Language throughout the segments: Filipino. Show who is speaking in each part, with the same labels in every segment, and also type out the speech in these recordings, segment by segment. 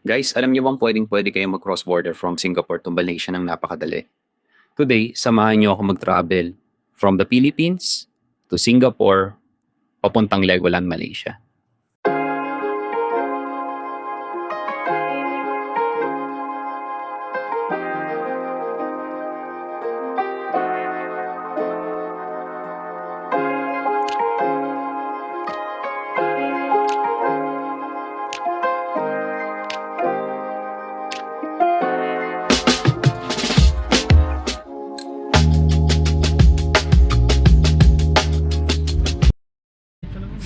Speaker 1: Guys, alam niyo bang pwedeng-pwede kayong mag-cross border from Singapore to Malaysia ng napakadali? Today, samahan niyo ako mag-travel from the Philippines to Singapore papuntang Legoland, Malaysia.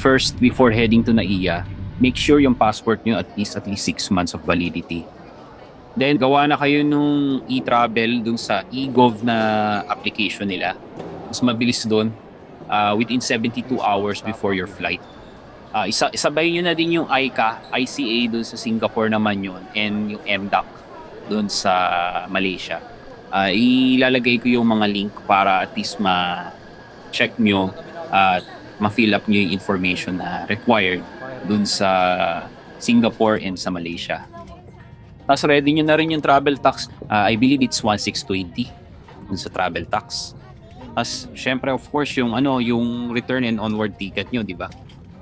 Speaker 1: First, before heading to NAIA, make sure yung passport nyo at least 6 months of validity. Then, gawa na kayo nung e-travel dun sa eGov na application nila. Mas mabilis dun, within 72 hours before your flight. Isabay nyo na din yung ICA dun sa Singapore naman yun, and yung MDAC dun sa Malaysia. Ilalagay ko yung mga link para at least ma-check nyo at ma-fill up nyo yung information na required dun sa Singapore and sa Malaysia. Tapos ready nyo na rin yung travel tax. I believe it's 1,620 dun sa travel tax. Tapos syempre of course yung return and onward ticket nyo, di ba?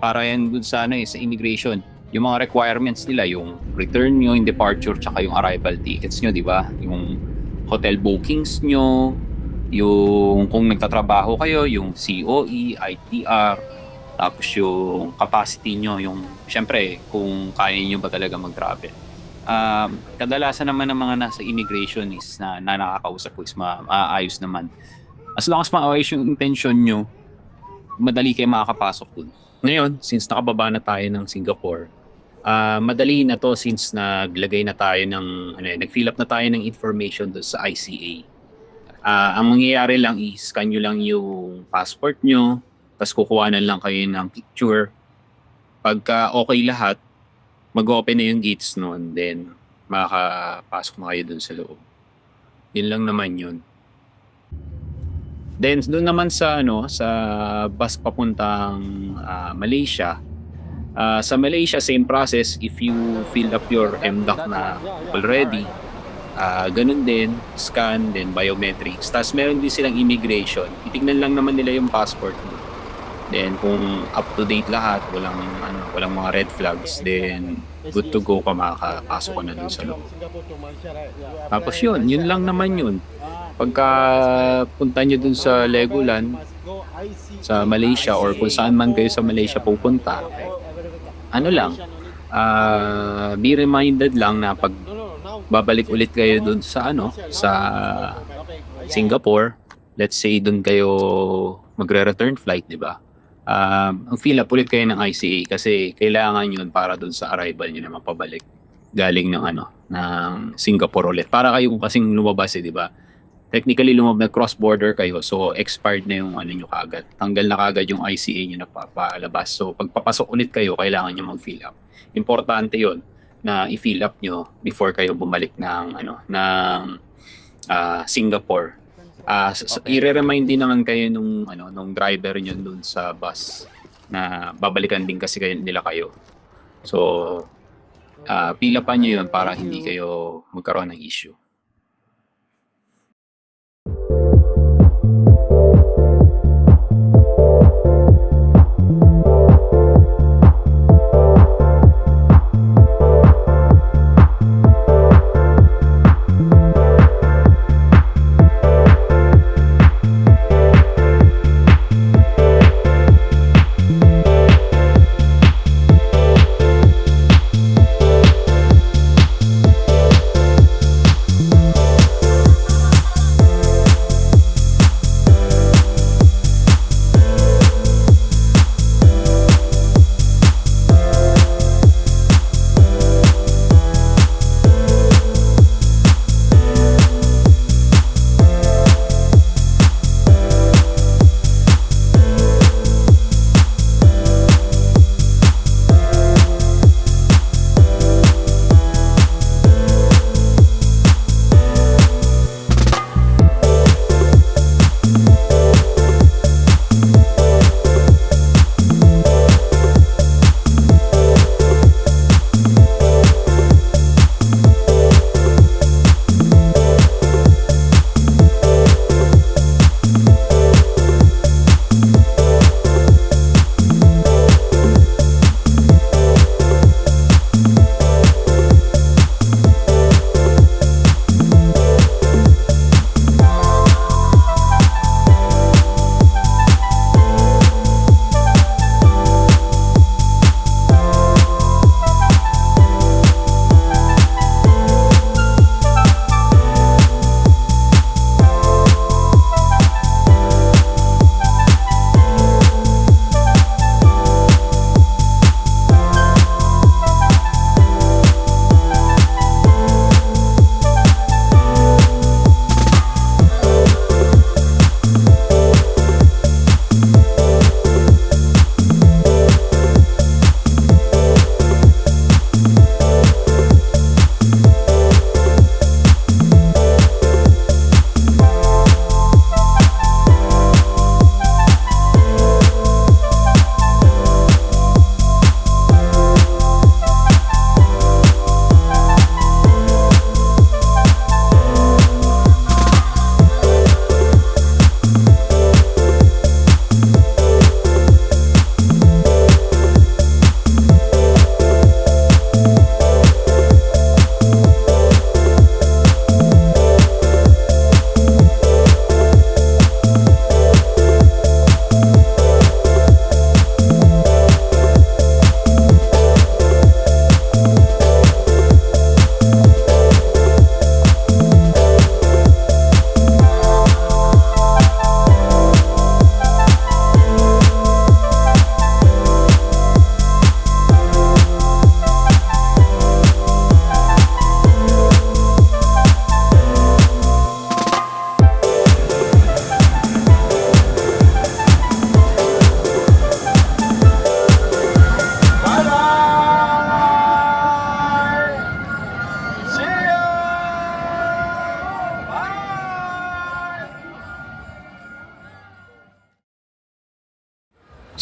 Speaker 1: Para yan dun sa sa immigration. Yung mga requirements nila, yung return nyo, yung departure, tsaka yung arrival tickets nyo, di ba? Yung hotel bookings nyo, yung kung nagtatrabaho kayo, yung COE, ITR, tapos yung capacity nyo, yung syempre kung kaya nyo ba talaga mag-travel. Kadalasan naman ng mga nasa immigration is na nakakausap ko is maayos naman. As long as maayos yung intention nyo, madali kayo makakapasok dun. Ngayon, since nakababa na tayo ng Singapore, madali na to since naglagay na tayo ng nag-fill up na tayo ng information doon sa ICA. Ang mangyayari lang i-scan nyo lang yung passport nyo, tapos kukuha na lang kayo ng picture. Pagka okay lahat, mag-open na yung gates noon, then makakapasok na kayo dun sa loob. Yun lang naman yun. Then doon naman sa sa bus papuntang Malaysia. Sa Malaysia, same process. If you fill up your MDAC na already, ganun din, scan, then biometrics. Tapos meron din silang immigration. Titignan lang naman nila yung passport mo. Then kung up to date lahat, walang mga red flags, then good to go ka, makakapasok ka na dun sa loob. Tapos yun lang naman yun. Pagka punta nyo dun sa Legoland, sa Malaysia, or kung saan man kayo sa Malaysia pupunta, be reminded lang na pag babalik ulit kayo dun sa sa Singapore, let's say dun kayo magre-return flight, di ba? Ang fill up ulit kayo ng ICA kasi kailangan yun para dun sa arrival nyo na mapabalik galing ng ng Singapore ulit. Para kayo kasing lumabas di ba? Technically cross border kayo, so expired na yung nyo kagad. Tanggal na kagad yung ICA nyo na papalabas. So pagpapasok ulit kayo, kailangan nyo mag-fill up. Importante yun na i-fill up nyo before kayo bumalik ng Singapore. I-remind din naman kayo nung driver nyo dun sa bus na babalikan din kasi nila kayo. So fill upan nyo yun para hindi kayo magkaroon ng issue.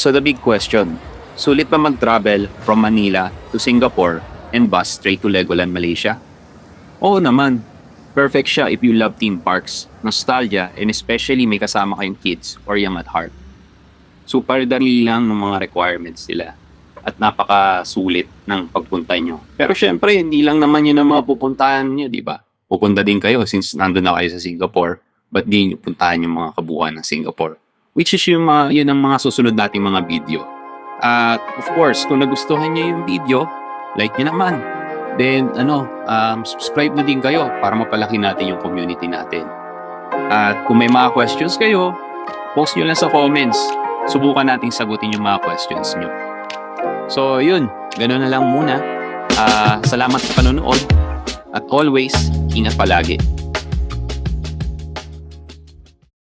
Speaker 1: So the big question, sulit ba mag-travel from Manila to Singapore and bus straight to Legoland, Malaysia? Oo naman. Perfect siya if you love theme parks, nostalgia, and especially may kasama kayong kids or young at heart. Super dali lang ng mga requirements nila at napakasulit ng pagpunta nyo. Pero syempre, hindi lang naman yun ang mga pupuntahan nyo, di ba? Pupunta din kayo since nandun na kayo sa Singapore, but di nyo puntahan yung mga kabuuan ng Singapore. Which is yung yun ang mga susunod nating mga video. At of course, kung nagustuhan nyo yung video, like nyo naman. Then, subscribe na din kayo para mapalaki natin yung community natin. At kung may mga questions kayo, post nyo lang sa comments. Subukan nating sagutin yung mga questions nyo. So, yun. Ganun na lang muna. Salamat sa panonood. At always, ingat palagi.